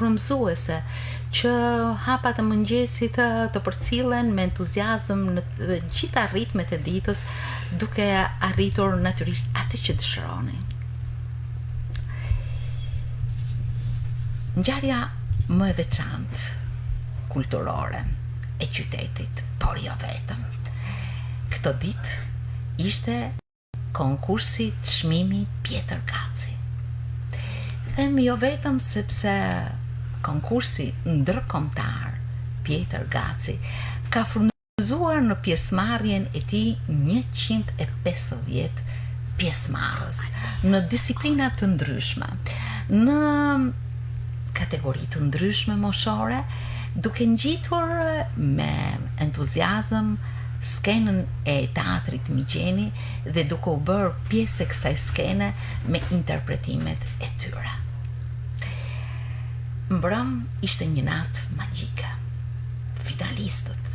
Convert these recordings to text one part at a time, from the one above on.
frymëzuese që hapat e mëngjesit të përcillen me entuziazëm në të gjitha ritmet e ditës, duke arritur natyrisht atë që dëshironin. Ngjarja më e veçantë kulturore e qytetit, por jo vetëm. Këto ditë ishte konkursi çmimi Pjetër Gaci. Them jo vetëm sepse konkursi ndërkombëtar Pjetër Gaci ka frymëzuar në pjesëmarrjen e tij 150 pjesëmarrës në disiplina të ndryshme, në kategori të ndryshme moshore, duke ngjitur me entuziazëm skenën e teatrit Migjeni dhe duke u bërë pjesë e kësaj skene me interpretimet e tyre. Mbrëm ishte një natë magjike. Finalistët,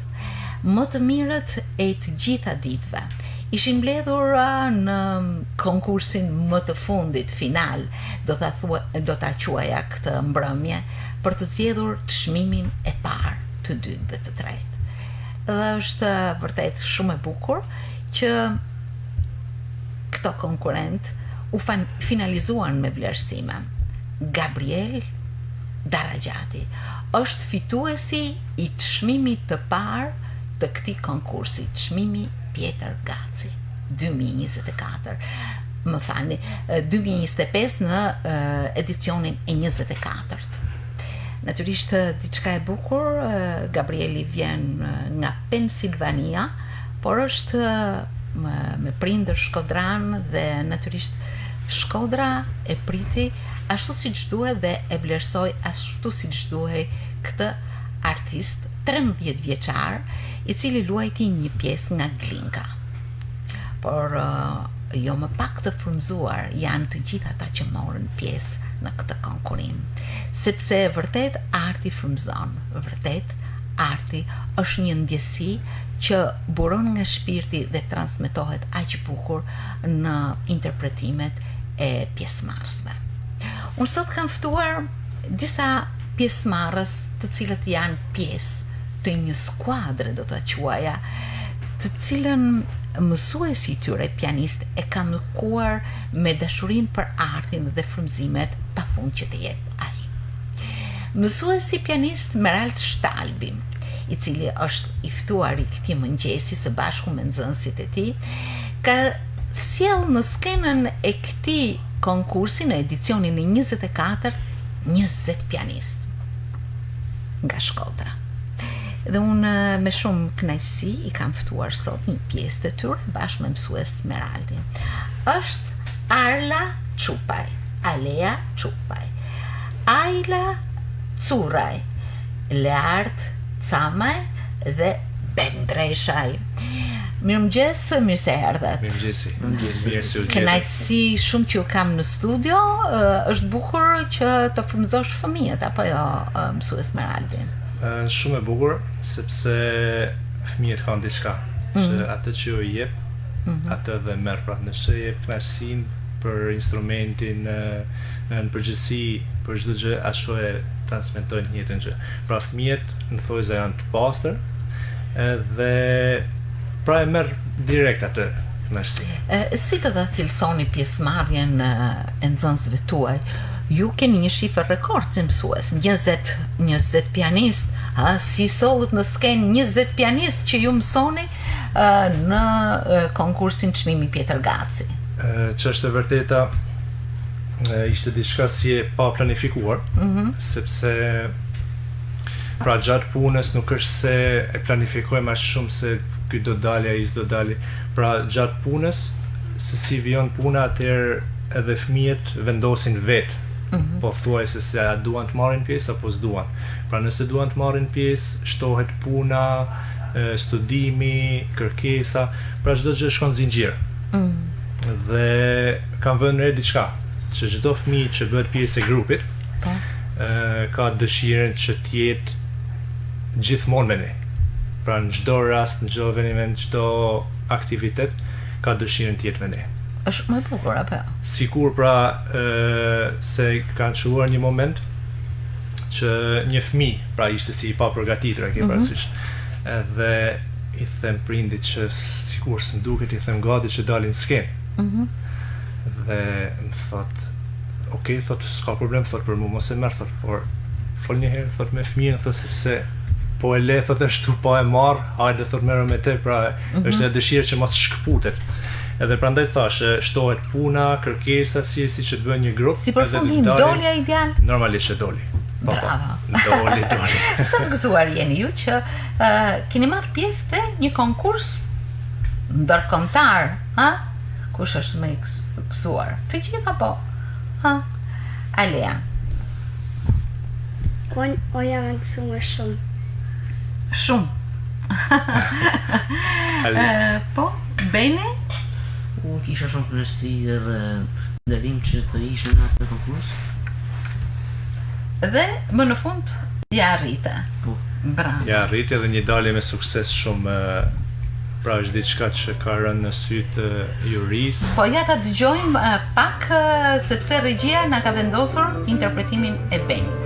më të mirët e të gjitha ditëve, ishin mbledhur në konkursin më të fundit final, do ta quaja këtë mbrëmje, për të zgjedhur çmimin e parë, të dytë dhe të tretë. Dhe është vërtet shumë e bukur që këto konkurrent u finalizuan me vlerësime. Gabriel Daragjati është fituesi i çmimit të parë të këtij konkursi, çmimi Pjetër Gaci 2024. Më falni, 2025 në edicionin e 24-të. Natyrisht diçka e bukur, Gabrieli vjen nga Pensilvania, por është me prindër shkodran dhe natyrisht Shkodra e priti ashtu siç duhet dhe e vlerësoi ashtu siç duhej këtë artist 13 vjeçar, i cili luajti një pjesë nga Glinka. Por jo më pak të frymëzuar janë të gjithë ata që morën pjesë në këtë konkurim, sepse vërtet arti frymëzon, vërtet arti është një ndjesi që buron nga shpirti dhe transmetohet aq bukur në interpretimet e pjesëmarrësve. Unë sot kam ftuar disa pjesëmarrës të cilët janë pjesë të një skuadre, do të quaja, të cilën mësuesi i tyre pianist e ka mëkuar me dashurinë për artin dhe frymëzimet pafund që të jep ai. Mësuesi pianist Meralt Shtalbi, i cili është i ftuar i këtij mëngjesi së bashku me nxënësit e tij, ka sjell në skenën e këtij konkursi në edicionin e 24 20 pianist nga Shkodra. Dhe unë me shumë kënaqësi i kam ftuar sot një pjesë të tyre bashkë me mësues Meraldin. Është Arla Çupaj, Alea Çupaj, Ajla Curaj, Leart Camaj dhe Bendreshaj. Mirëmëngjes, mirë se erdhët. Mirëmëngjesi. Kënaqësi shumë që ju kam në studio. Është bukur që të frymëzosh fëmijët, apo jo, mësues Meraldin? Shumë e bukur, sepse fëmijët kanë diçka, që atë që ju jep, atë dhe merr, pra nëse jep kënaqësinë për instrumentin në përgjithësi, për çdo gjë, ashtu e transmetojnë në jetën që. Pra fëmijët në thojza janë të pastër, dhe pra e merr direkt atë kënaqësinë. Si të ta cilësoni pjesëmarrjen e nxënësve tuaj? Ju keni një shifër rekord si mësues, 20 pianist, si sollet në skenë 20 pianist që ju mësoni në konkursin çmimi Pjetër Gaci. Që është e vërteta, ishte diçka si e pa planifikuar, sepse pra gjatë punës nuk është se e planifikojmë aq shumë se ky do dalë, ai s'do dalë. Pra gjatë punës, se si vijon puna, atëherë edhe fëmijët vendosin vetë. Po thuajse se a duan të marrin pjesë apo s'duan. Pra nëse duan të marrin pjesë, shtohet puna, studimi, kërkesa, pra çdo gjë shkon zinxhir. Dhe kam vënë re diçka, që çdo fëmijë që bëhet pjesë e grupit, ka dëshirën që të jetë gjithmonë me ne. Pra në çdo rast, në çdo eveniment, çdo aktivitet, ka dëshirën të jetë me ne. Është më e bukur apo? Sikur pra se kanë çuar një moment që një fëmijë, pra ishte si I pa përgatitur, e ke parasysh. Edhe I them prindit që sikur së m'duket, I them gati që dalin skenë. Dhe më thot, okej, thot, s'ka problem, thot, për mu mos e merr, thot, por fol një herë, thot, me fëmijën, thot, sepse po e le, thot, është tu pa e marr, hajde, thot, merrem me te, pra është e dëshirë që mos shkëputet. Edhe prandaj thashë, shtohet puna, kërkesa, si që të bën një grup. Si përfundim, doli ai ideal? Normalisht e doli. Bravo. Doli. Sa të gëzuar jeni ju që keni marrë pjesë te një konkurs ndërkombëtar, ha? Kush është më I gëzuar? Të gjitha po. Ha? Alea. Unë jam e gëzuar shumë. Shumë. Po, Bene? Unë kisha shumë kënaqësi edhe nderim që të ishe në atë konkurs. Dhe më në fund ja arrite. Po. Bravo. Ja arriti edhe një dalje me sukses shumë, pra është diçka që ka rënë në sytë juris. Po ja ta dëgjojmë pak sepse regjia na ka vendosur interpretimin e Benit.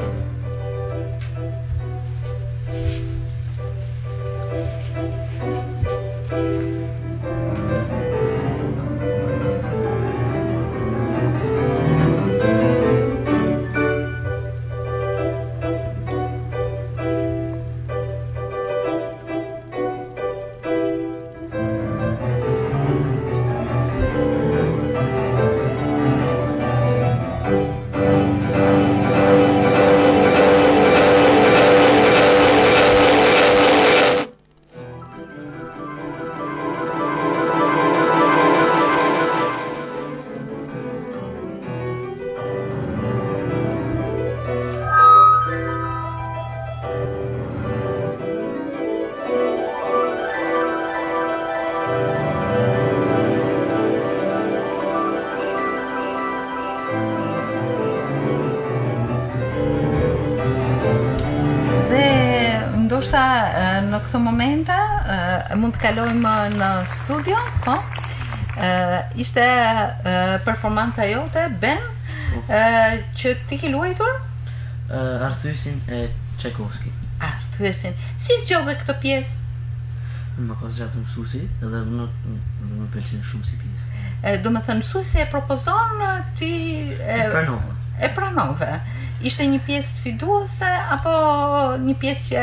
Në këto momente mund të kalojmë në studio, po? Ishte performanca jote, Ben, që ti ke luajtur? Arthyesin e Tchaikovsky. Arthyesin. Si zgjodhe këtë pjesë? Më ka zgjatur mësuesi, edhe më pëlqen shumë si pjesë. Do me thënë, mësuesi e propozon, ti e pranove. Ishte një pjesë sfiduese apo një pjesë që e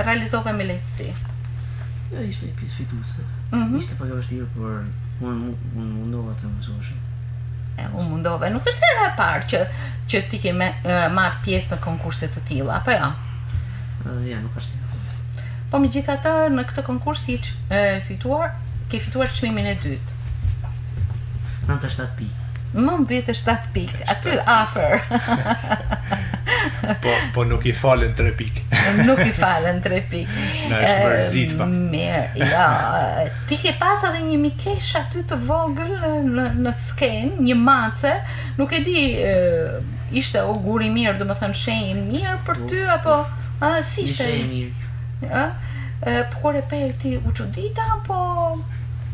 realizove me lehtësi? Jo, ishte një pjesë sfiduese. Ishte pak e vështirë, por unë mundova të mësosha. Unë mundove. Nuk është hera e parë që ti ke marrë pjesë në konkurse të tilla, apo jo? Ja, nuk është hera. Po megjithatë, në këtë konkurs ke fituar çmimin e dytë. 97 pikë. 97 pikë, aty afër. Po nuk I falen 3 pikë. Nuk I falen 3 pikë. Na është mërzit pa. Mirë, ja. Ti ke pas edhe një mikesh aty të vogël në skenë, një mace, nuk e di, ishte auguri mirë, do të thënë shenjë mirë për ty apo si ishte? Shenjë mirë. Po kur e pe ti u çudita apo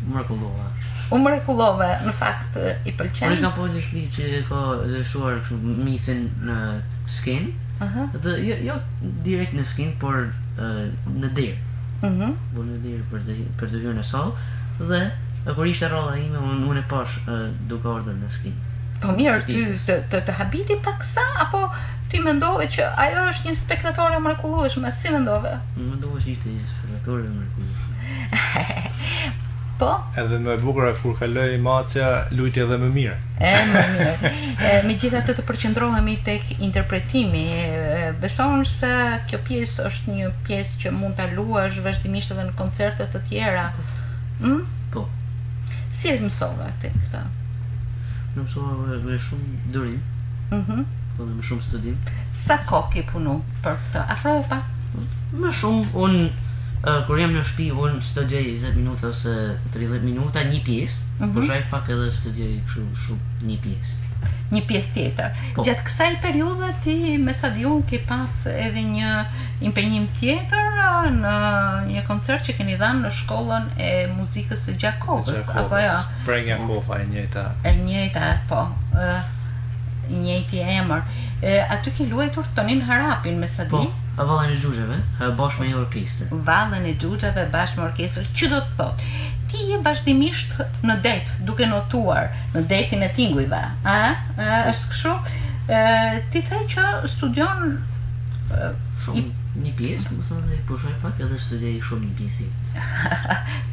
mrekullova? U mrekullove, në fakt I pëlqen. Unë kam po një fëmijë që ka lëshuar micin në skenë, dhe jo direkt në skenë, por në derë. Po në derë për të hyrë në sallë, dhe kur ishte rolla ime, unë e pash duke ardhur në skenë. Po mirë, ty të habiti pak sa, apo ti mendove që ajo është një spektatore mrekullueshme, si mendove? Mendova që ishte një spektatore mrekullueshme. Po? Edhe më e bukur kur kaloi macja, lujti edhe më mirë. Më mirë. Megjithatë të përqendrohemi tek interpretimi, beson se kjo pjesë është një pjesë që mund ta luash vazhdimisht edhe në koncerte të tjera. Po. Si e mësove ti këtë? Në mësova me shumë durim. Po dhe me shumë studim. Sa kohë ke punu për këtë? Afroje pak? Më shumë, unë kur jam në shtëpi, unë studioj 20 minuta ose 30 minuta një pjesë, por shaj pak edhe studioj shumë një pjesë. Një pjesë tjetër. Po. Gjatë kësaj periudhe ti me sa di unë ke pas edhe një impenjim tjetër në një koncert që keni dhënë në shkollën e muzikës së Gjakovës, apo jo? Pra Gjakova e njëjta. E njëjta, po. njëjti emër. Aty ke luajtur Tonin Harapin me sa di? Po, Vallën e Xhuxheve, bashkë me një orkestër. Vallën e Xhuxheve bashkë me orkestër, që do të thotë? Ti je vazhdimisht në det, duke notuar në detin e tingujve, është kështu? Ti the që studion Shumë një pjesë, më thonë, i pushoj pak edhe studioj shumë një pjesë.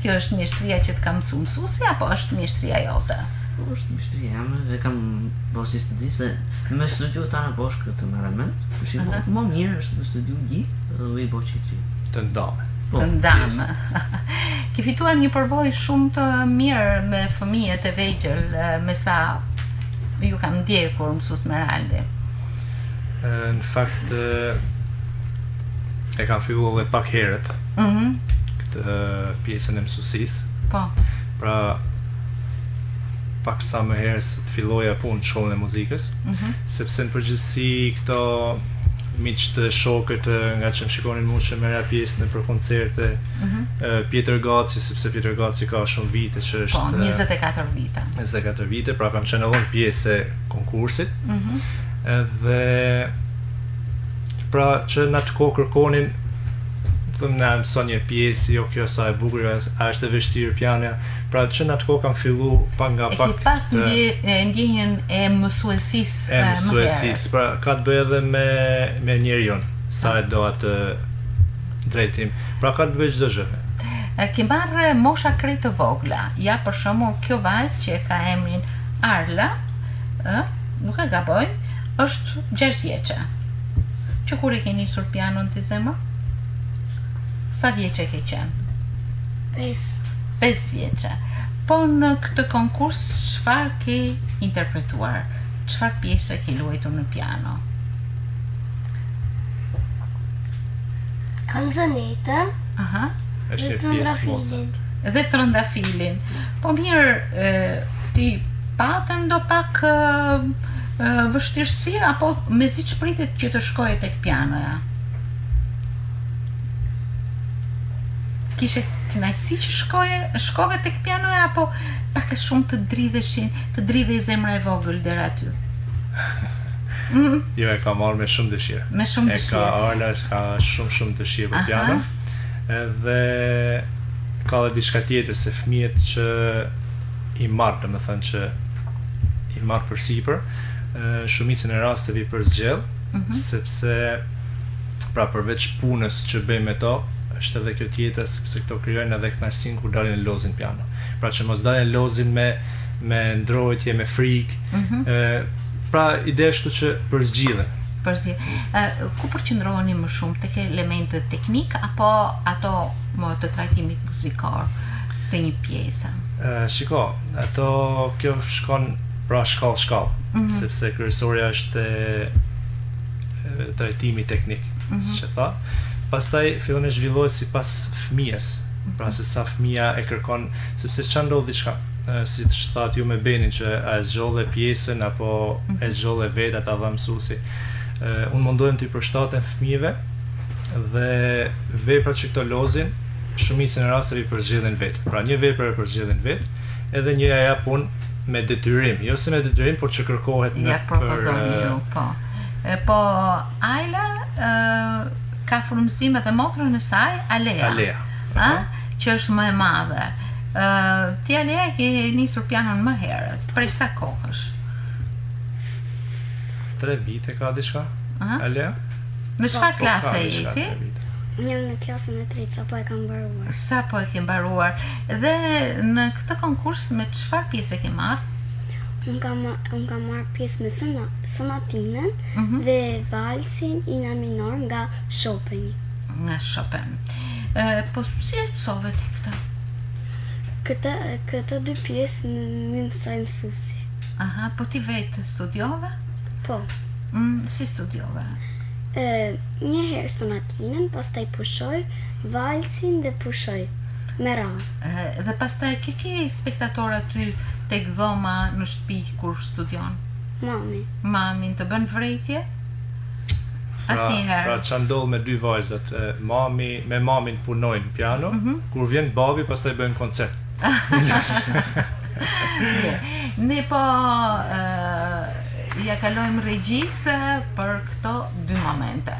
Kjo është mjeshtria që të kam mësuesi apo është mjeshtria jote? Është mjeshtria jame, e kam bërë si studi se me studiu ta në bosh këtë marament, më mirë është me studiu gjithë dhe u i bo qitri. Të ndame. Të ndame. Ke fituar një përvojë shumë të mirë me fëmijët e vegjël, me sa ju kam ndjekur mësues Meraldi. Në fakt e kam filluar edhe pak herët këtë pjesën e mësuesisë. Po. Pra pak sa më herë se të filloja punë në shkollën e muzikës, sepse në përgjithësi këto miq të shokët nga që më shikonin mua që merra pjesë në për koncerte, Pjetër Gaci, sepse Pjetër Gaci ka shumë vite që është... Po, 24 vite. 24 vite, pra kam qenë edhe pjesë e konkursit, edhe pra që në atë kohë kërkonin thëmë na mëson një pjesë, jo kjo sa e bukur, a është e vështirë pianoja, pra që në atë kohë kam fillu pak nga pak... E ki pas ndjenjen e mësuesisë më herët. E mësuesisë, pra ka të bëjë edhe me njeriun, sa e do atë drejtim, pra ka të bëjë çdo gjë. Ke marrë mosha krejt të vogla, ja për shembull kjo vajzë që ka emrin Arla, nuk e gaboj, është 6 vjeçe. Që kur e ke nisur pianon ti zemër? Sa vjeçe ke qenë? 5 vjeçe. Po në këtë konkurs çfarë ke interpretuar? Çfarë pjese ke luajtur në piano? Kanzonetën Është dhe trëndafilin. Dhe trëndafilin. Po mirë, ti patën do pak vështirësi apo mezi çpritet që të shkoje tek pianoja? Kishe kënaqësi që shkove tek pianoja apo pak e shumë të dridhej zemra e vogël deri aty? Jo, e ka marrë me shumë dëshirë. Me shumë dëshirë. E ka Arla, ka shumë dëshirë për piano. Edhe ka dhe diçka tjetër se fëmijët që i marrë, domethënë që i marrë përsipër, shumicën e rasteve i përzgjell, sepse pra përveç punës që bëjmë me to, është edhe kjo tjetër sepse këto krijojnë edhe kënaqësinë kur dalin në lozin piano. Pra që mos dalin në lozin me ndrojtje, me frikë. Pra ide është që përzgjidhen. Ku përqendroheni më shumë, tek elementet teknik apo ato më të trajtimit muzikor të një pjese? Shiko, kjo shkon pra shkallë, sepse kryesorja është trajtimi teknik, siç e tha. Pastaj fillon e zhvillohet sipas fëmijës, pra se sa fëmia e kërkon, sepse ç'a ndodh diçka, si të thatë ju me Benin që a e zgjolle pjesën apo e zgjolle vetë ata dha mësuesi. Unë mundohem t'i përshtatem fëmijëve dhe veprat që këto lozin, shumicën e rasteve i përzgjedhin vetë. Pra një vepër e përzgjedhin vetë, edhe një ja jap unë me detyrim, jo se me detyrim, por që kërkohet ja propozoni ju, po. Po Ajla ka frymëzim edhe motrën e saj, Alea, që është më e madhe. Ti Alea ke nisur pianon më herët, prej sa kohësh? 3 vite ka diçka, Alea. Në çfarë klase jeti? Jam në klasën e 3, sa po e kam mbaruar. Sa po e ke mbaruar? Dhe në këtë konkurs me çfarë pjesë ke marrë? Unë kam marrë pjesë me sonatinën dhe valsin ina minor nga Chopin. Nga Chopin. Po si e mësove ti këtë? Këtë 2 pjesë më mësoj mësuesi. Po ti vetë studiove? Po. Si studiove? Një herë sonatinën, pastaj pushoj valsin dhe pushoj me radhë. Dhe pastaj ke spektator aty tek dhoma në shtëpi kur studion? Mamin të bën vrejtje? Asnjëherë. Pra ç'a ndodh me 2 vajzat, me mamin punojnë piano, kur vjen babi pastaj bëjnë koncert. Ne po ja kalojmë regjisë për këto 2 momente.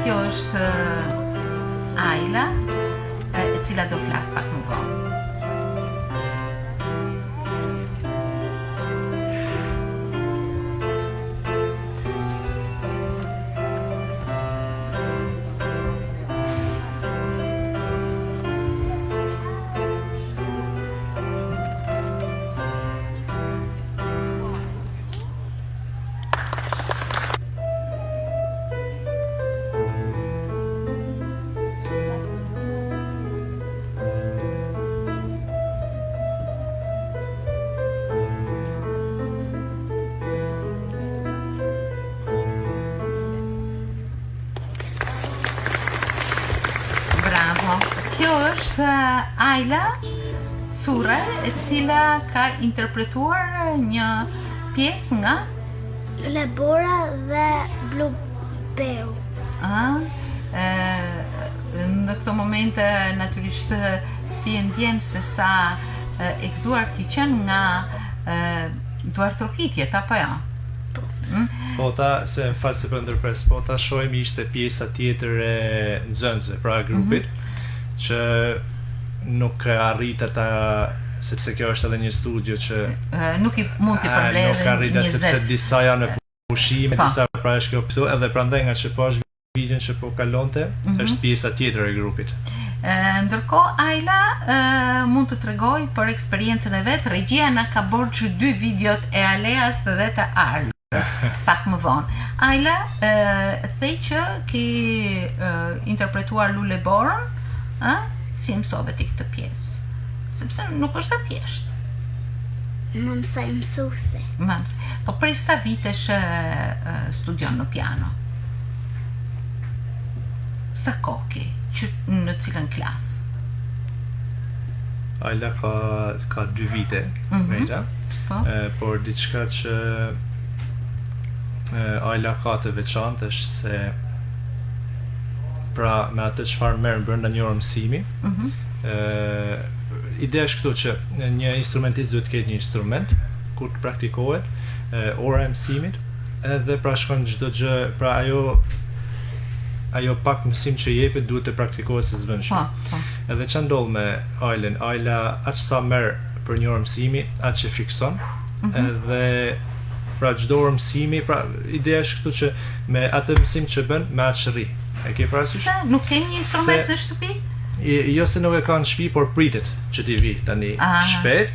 Kjo është Ajla, e cila do flas pak më vonë. Kjo është Ajla Cure, e cila ka interpretuar një pjesë nga Lebora dhe Blubeu. Në këto momente natyrisht ti e ndjen se sa e gëzuar ti qenë nga duartrokitjet, apo jo? Po ta, se më falë se për ndërpres, po ta shojmë ishte pjesa tjetër e nxënësve, pra grupit, që nuk arrit ata, sepse kjo është edhe një studio që nuk i mund t'i përmbledhë nuk arrit sepse disa janë në pushime, disa pra është kjo pëto, edhe prandaj nga që po është videon që po kalonte, është pjesa tjetër e grupit. Ndërkohë Ajla mund të tregoj për eksperiencën e vet. Regjia na ka borxhu 2 videot e Aleas dhe të Arlës pak më vonë. Ajla, thej që ki interpretuar Luleborën, si mësove ti këtë pjesë? Sepse nuk është e thjeshtë. Më mësoj mësuese. Po prej sa vitesh studion në piano? Sa kohë që në cilën klasë? Ajla ka 2 vite, Mejda, por diçka që Ajla ka të veçantë është se pra me atë çfarë merr brenda një orë mësimi. Ideja është këtu që një instrumentist duhet të ketë një instrument kur të praktikohet, ora e mësimit, edhe pra shkon çdo gjë, pra ajo pak mësim që jepet duhet të praktikohet së zëvendshëm. Edhe ç'a ndodh me Ajlen, Ajla aq sa merr për një orë mësimi, aq që fikson, edhe pra çdo orë mësimi, pra ideja është këtu që me atë mësim që bën, me aq rri. E ke parasysh? Se nuk ke një instrument në shtëpi? Jo se nuk e ka në shtëpi, por pritet që t'i vi tani shpejt,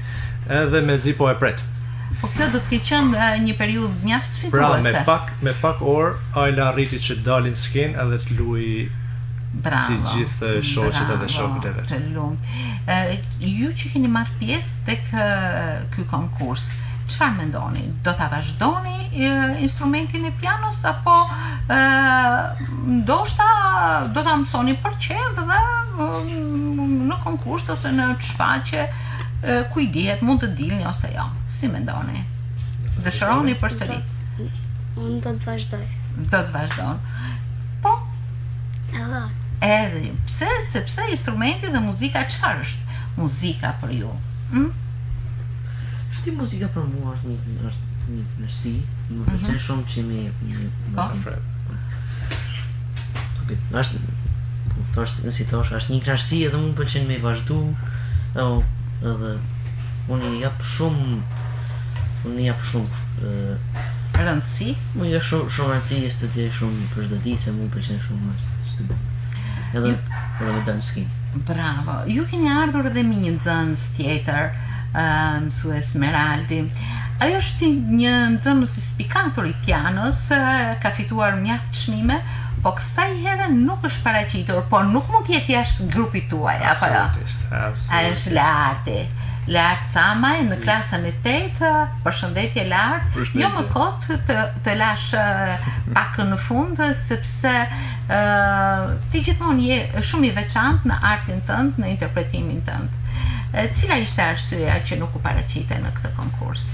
edhe mezi po e pret. Po kjo do të ketë qenë një periudhë mjaft sfiduese. Pra me pak orë Ajla arriti që të dalin skenë edhe të luaj si gjithë shoqet edhe shokët e vet. Të lumë. Ju që keni marrë pjesë tek ky konkurs, çfarë mendoni? Do ta vazhdoni instrumentin e pianos apo ndoshta do ta mësoni për çep dhe në konkurs ose në shfaqje ku i dihet mund të dilni ose jo? Si mendoni? Dëshironi përsëri? Unë do të vazhdoj. Do të vazhdon. Po? Edhe pse, sepse instrumenti dhe muzika çfarë është? Muzika për ju? Shti muzika për mua është një knësi, më pëlqen shumë që jemi është një knësi edhe më pëlqen me i vazhdu, edhe unë i jap shumë rëndësi. Më jep shumë rëndësi studioj shumë për çdo ditë, se më pëlqen shumë studioj. Edhe me dalë skinë. Bravo. Ju keni ardhur edhe me një nxënës tjetër, mësues Meraldi. Ajo është një nxënës i spikatur i pianos, ka fituar mjaft çmime, po kësaj herë nuk është paraqitur, po nuk mund të jetë jashtë grupit tuaj, apo jo? Ajo është Lart Camaj në klasën e 8, përshëndetje Lart. Jo më kot të lash pak në fund, sepse ti gjithmonë je shumë i veçantë në artin tënd, në interpretimin tënd. Cila ishte arsyeja që nuk u paraqite në këtë konkurs?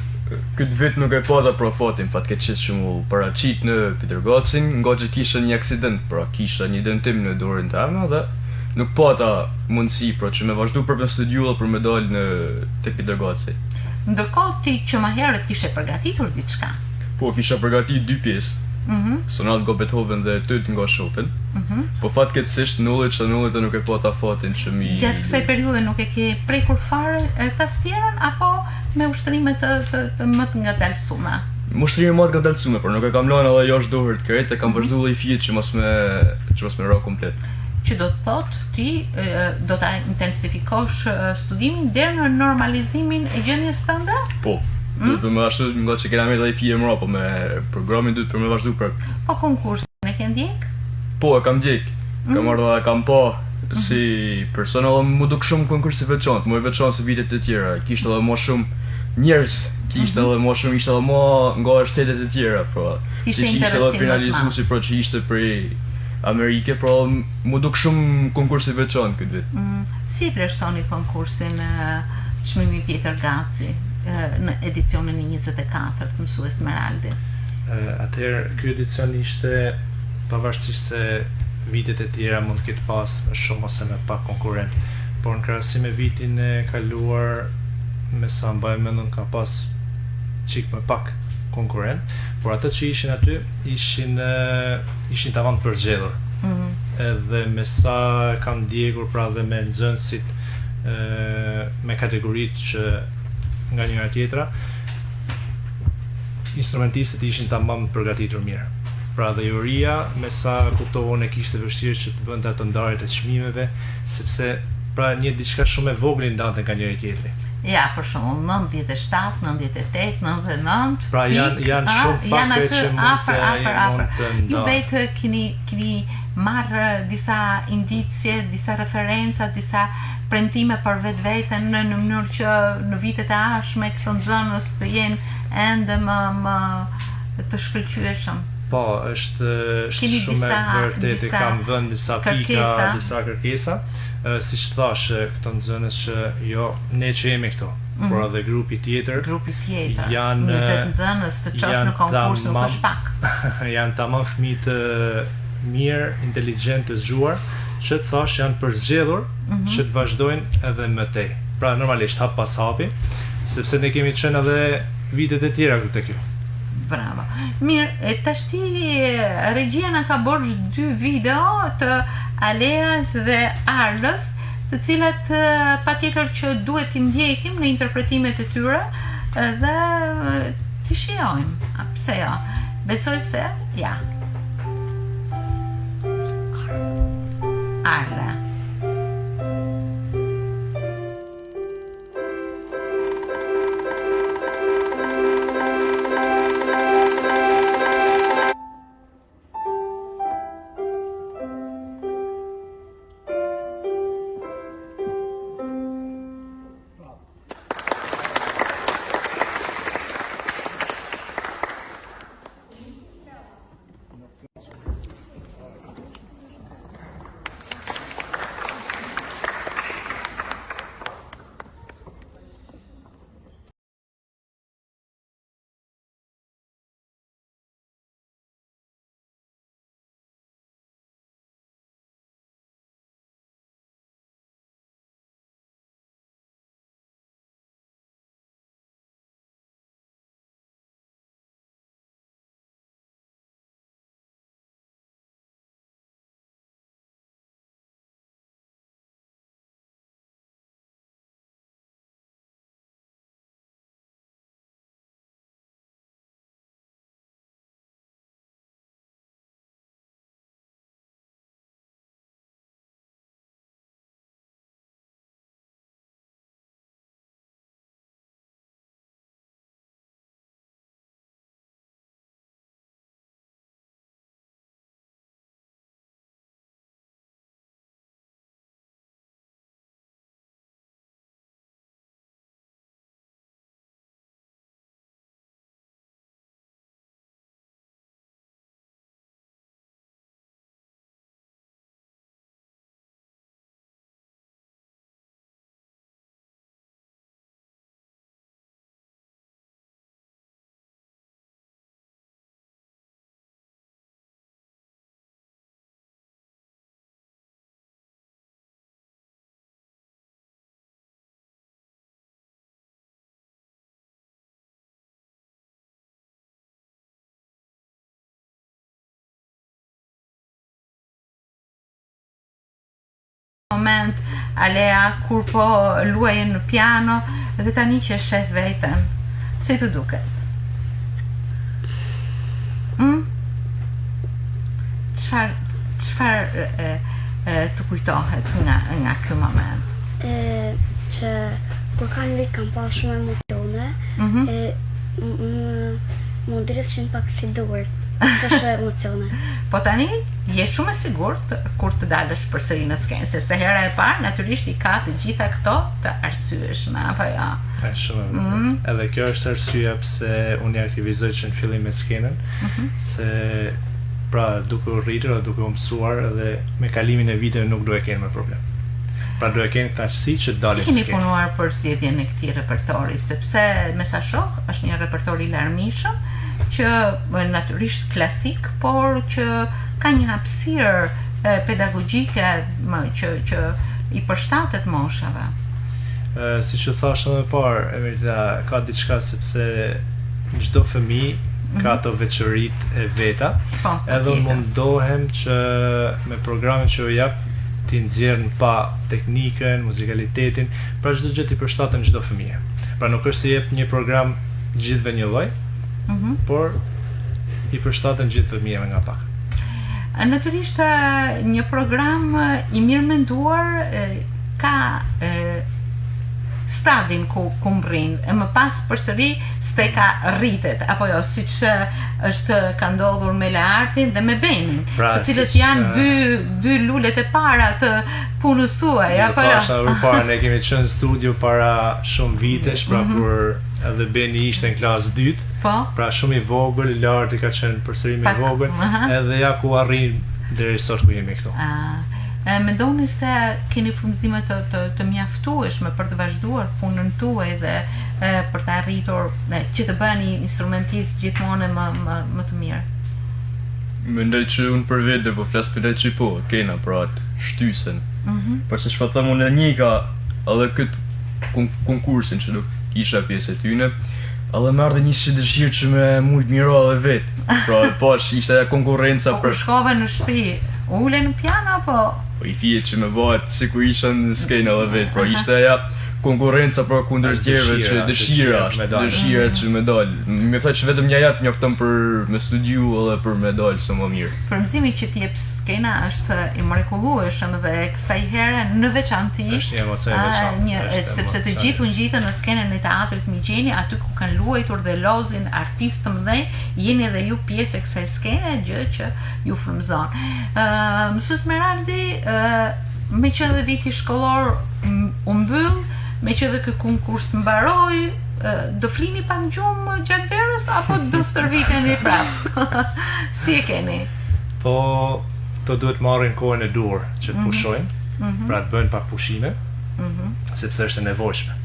Këtë vit nuk e pata pra fatin, fatkeqësisht që mu paraqit në Pitërgacin, nga që kisha një aksident, pra kisha një dëmtim në dorën teme dhe nuk pata mundësi pra që me vazhdu për me studiu dhe për me dalë te Pitërgaci. Ndërkohë ti që më herët kishe përgatitur diçka. Po, kisha përgatit 2 pjesë, sonat nga Beethoven dhe 8 nga Chopin, po fatkeqësisht nullit e nuk e pata fatin që mi... Gjatë kësaj periudhe nuk e ke prekur fare tastierën, apo me ushtrime të më të ngadalësume? Ushtrime më të ngadalësume, por nuk e kam lënë edhe jashtë dorët krejt, e kam vazhdu dhe i fjet që mos me ra komplet. Që do të thotë ti do ta intensifikosh studimin deri në normalizimin e gjendjes tënde? Po. Duhet për me vazhdu nga që kena mirë dhe i fije mëra, po me programin duhet për me vazhdu për... Po konkursin e ke ndjek? Po, e kam ndjek. Kam ardhë dhe kam pa si persona dhe mu duk shumë konkursi veçantë, mu e veçantë se vitet e tjera. Kishtë edhe ma shumë njerës, kishtë edhe ma shumë, ishte edhe ma nga shtetet e tjera, pra. Si që ishte edhe finalizu si pra që ishte prej Amerike, pra mu duk shumë konkursi veçantë këtë vit. Si e vlerësoni konkursin çmimi Pjetër Gaci në edicionin e 24 të Mësu Esmeraldi? Atëherë, ky edicion ishte pavarësisht se vitet e tjera mund të ketë pas shumë ose me pak konkurrent, por në krahasim me vitin e kaluar, me sa mbaj mendon ka pas çik më pak konkurrent, por ato që ishin aty ishin tavan përgjellur. Edhe me sa kam ndjekur pra dhe me nxënësit me kategoritë që nga njëra tjetra, instrumentistët ishin tamam përgatitur mirë. Pra dhe juria, me sa kuptohon e kishte vështirë që të bënda të ndarjet e çmimeve, sepse pra një diçka shumë e vogël ndante nga njëri tjetri. Ja, për shembull 97, 98, 99. Pra janë shumë fakte që mund të Ju vetë keni marrë disa indicje, disa referenca, disa premtime për vetveten në mënyrë që në vitet e ardhshme këto nxënës të jenë ende më të shkëlqyeshëm. Po, është shumë e vërtetë, kam vënë disa pika, disa kërkesa. Siç thash, këto nxënës që jo ne që jemi këto, por edhe grupi tjetër janë 20 nxënës të çosh në konkurs nuk është pak. Janë tamam fëmijë të mirë, inteligjent, të zgjuar, që të thash janë përzgjedhur që të vazhdojnë edhe më tej. Pra normalisht hap pas hapi, sepse ne kemi qenë edhe vitet e tjera këtu te kjo. Bravo. Mirë, tashti regjia na ka borxh 2 video të Aleas dhe Arlës, të cilat patjetër që duhet t'i ndjekim në interpretimet e tyre dhe t'i shijojmë. Pse jo? Besoj se ja. Arla. moment, Alea, kur po luaje në piano, dhe tani që shef veten, si të duket? Çfarë të kujtohet nga ky moment? Që kur kanë vit kam pa shumë emocione, më ndires që në pak si duart, shumë emocione. Po tani, je shumë e sigurt kur të dalësh përsëri në skenë, sepse hera e parë natyrisht i ka të gjitha këto të arsyeshme, apo jo? Shumë. Edhe kjo është arsyeja pse unë aktivizoj që në fillim me skenën, se pra duke u rritur dhe duke u mësuar edhe me kalimin e viteve nuk do e kenë më problem. Pra do e kenë kënaqësi që dalin skenë. Si keni punuar për zgjedhjen e këtij repertori, sepse me sa shoh është një repertor i larmishëm që natyrisht klasik, por që ka një hapësirë pedagogjike që i përshtatet moshave. Si që thashë më parë, Emerita, ka diçka sepse çdo fëmijë ka ato veçorit e veta, edhe mundohem që me programin që u jap ti nxjerr pa teknikën, muzikalitetin, pra çdo gjë ti përshtatem çdo fëmijë. Pra nuk është se jep një program gjithëve një lloj, por i përshtatem gjithë fëmijëve nga pak. Natyrisht një program i mirë menduar ka stadin ku mbrin, e më pas përsëri steka rritet, apo jo, siç është ka ndodhur me Leartin dhe me Benin, të cilët janë dy lulet e para të punës suaj, apo jo? Ne kemi qenë në studio para shumë vitesh, pra kur edhe Beni ishte në klasë 2, pra shumë i vogël, Larti ka qenë përsëri më i vogël, edhe ja ku arrin deri sot ku jemi këtu. Mendoni se keni frymëzime të mjaftueshme për të vazhduar punën tuaj dhe për të arritur që të bëni instrumentist gjithmonë më të mirë? Mendoj që unë për vete po flas për që po, kena pra atë shtysen. Por se shpa thëmë unë një ka edhe këtë konkursin që nuk isha pjesë e tyne, edhe më ardhe një që dëshirë që me mujt miro edhe vetë. Pra pash ishte konkurrenca për... Po kur shkove në shtëpi, ule në piano apo? Po i fije që me bëhet si ku isha në skenë edhe vetë, pra ishte aja konkurrenca për kundër tjerëve që dëshira që me dalë. Me thaj që vetëm një jatë mjafton për me studiu edhe për me dalë së më mirë. Frymëzimi që t'jep skena është i mrekullueshëm dhe kësaj here në veçanti është një emocion i veçantë, sepse të gjithë u ngjitën në skenën e teatrit Migjeni, aty ku kanë luajtur dhe lozin artistë të mëdhenj, jeni edhe ju pjesë e kësaj skene, gjë që ju frymëzon. Mësues Meraldi, me që edhe viti shkollor u mbyll, me që dhe kë konkurs mbaroi, do flini pak gjumë gjatë verës apo do stërviteni prapë? Si e keni? Po, to duhet marrin kohën e dur që të pushojnë, pra të bëjnë pak pushime, sepse është e nevojshme.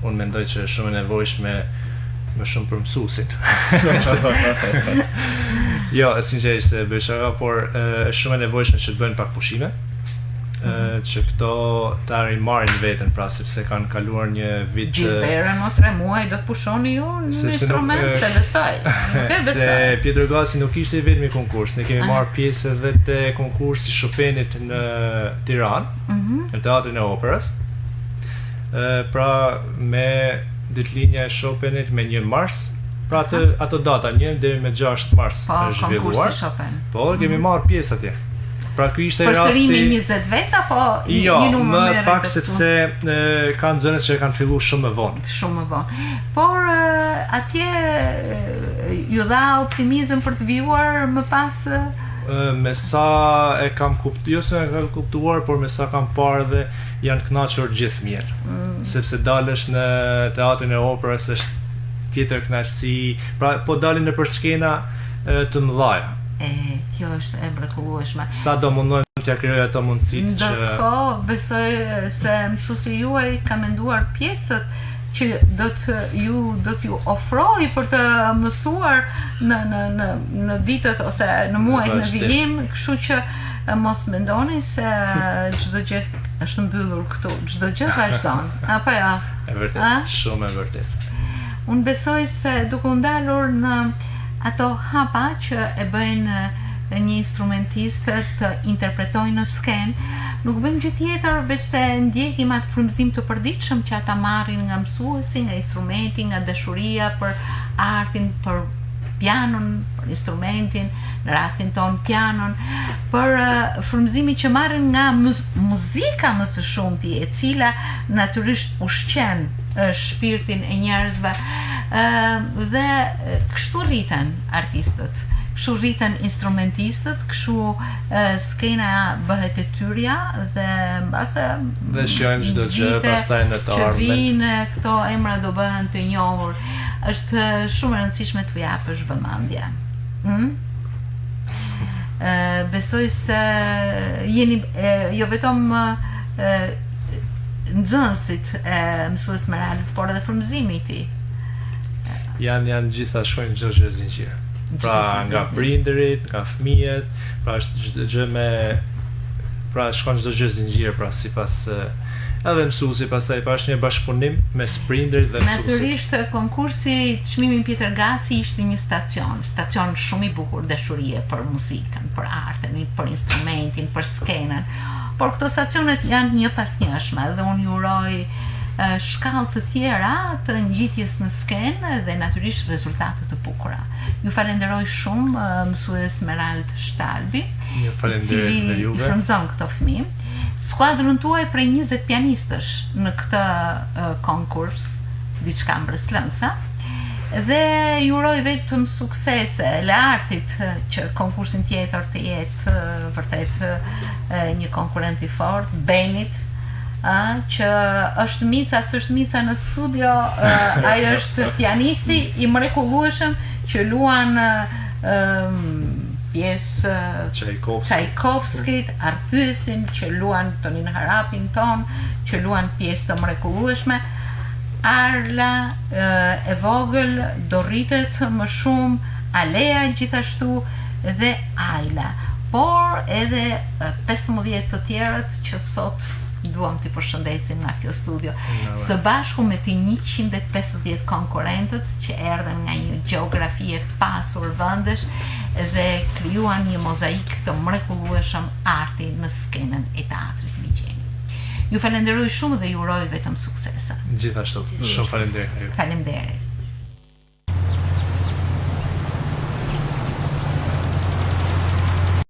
Unë mendoj që është shumë e nevojshme më shumë për mësuesit. Jo, sinqerisht e bëj shaka, por është shumë e nevojshme që të bëjnë pak pushime, që këto të marrin veten, pra sepse kanë kaluar një vit... Gjithë verën o 3 muaj do të pushoni ju në instrument, se besoj. Se Pjetër Gaci nuk ishte i vetmi konkurs, ne kemi marrë pjesë edhe te konkursi Chopinit në Tiranë, në Teatrin e Operës. Pra me ditëlinja e Chopinit me 1 mars, pra ato data 1 deri me 6 mars është zhvilluar. Po, kemi marrë pjesë atje. Pra ky ishte rasti... Përsëri me 20 vet apo jo, një numër më pak sepse kanë zënës që kanë filluar shumë më vonë. Shumë më vonë. Por atje ju dha optimizëm për të vijuar më pas? Me sa e kam kuptuar, jo se e kam kuptuar, por me sa kam parë dhe janë kënaqur gjithë mirë. Sepse dalësh në Teatrin e Operës është tjetër kënaqësi, pra po dalin nëpër skena të mëdhaja. Kjo është e mrekullueshme. Sa do mundojmë t'ja krijojë ato mundësitë që... Ndërkohë, besoj se mësuesi juaj ka menduar pjesët që do t'ju ofrojë për të mësuar në vitet ose në muajt në vijim, kështu që mos mendoni se çdo gjë është mbyllur këtu, çdo gjë vazhdon, apo jo? E vërtet, shumë e vërtet. Unë besoj se duke u ndalur në ato hapa që e bëjnë një instrumentist të interpretojë në skenë, nuk bëjmë gjë tjetër veç se ndjekim atë frymëzim të përditshëm që ata marrin nga mësuesi, nga instrumenti, nga dashuria për artin, për pianon, për instrumentin, në rastin ton pianon, për frymëzimin që marrin nga muzika më së shumti, e cila natyrisht ushqen shpirtin e njerëzve, dhe kështu rriten artistët. Kështu rriten instrumentistët, kështu skena bëhet e tyrja dhe mbase dhe shjojnë çdo gjë pastaj në të ardhmen. Që vinë këto emra do bëhen të njohur. Është shumë e rëndësishme t'u japësh vëmendje. Besoj se jeni jo vetëm nxënësit e mësues Meralit, por edhe frymëzimi i tij. Janë gjitha shkojnë çdo gjë zinxhir. Pra nga prindërit, nga fëmijët, pra është çdo gjë me pra shkon çdo gjë zinxhir, pra sipas edhe mësuesi, pastaj pash një bashkëpunim mes prindërit dhe mësuesit. Natyrisht konkursi çmimi Pjetër Gaci ishte një stacion shumë i bukur dashurie për muzikën, për artin, për instrumentin, për skenën. Por këto stacionet janë një pas njëshme dhe unë ju uroj shkallë të tjera të ngjitjes në skenë dhe natyrisht rezultate të bukura. Ju falenderoj shumë mësues Merald Shtalbi, i cili i frymëzon këto fëmijë. Skuadrën tuaj prej 20 pianistësh në këtë konkurs, diçka mbreslënse. Dhe ju uroj vetëm suksese le artit që konkursin tjetër të jetë vërtet një konkurrent i fortë, Benit, që është Mica, s'është Mica në studio, ai është pianisti i mrekullueshëm që luan pjesë Tchaikovskit, Arthursin, që luan Tonin Harapin ton, që luan pjesë të mrekullueshme. Arla e vogël do rritet më shumë, Alea gjithashtu dhe Ajla, por edhe 15 të tjerët që sot duam t'i përshëndesim nga kjo studio, së bashku me të 150 konkurrentët që erdhen nga një gjeografi e pasur vendesh dhe krijuan një mozaik të mrekullueshëm arti në skenën e teatrit ligjeni. Ju falenderoj shumë dhe ju uroj vetëm suksese. Gjithashtu, shumë faleminderit. Faleminderit.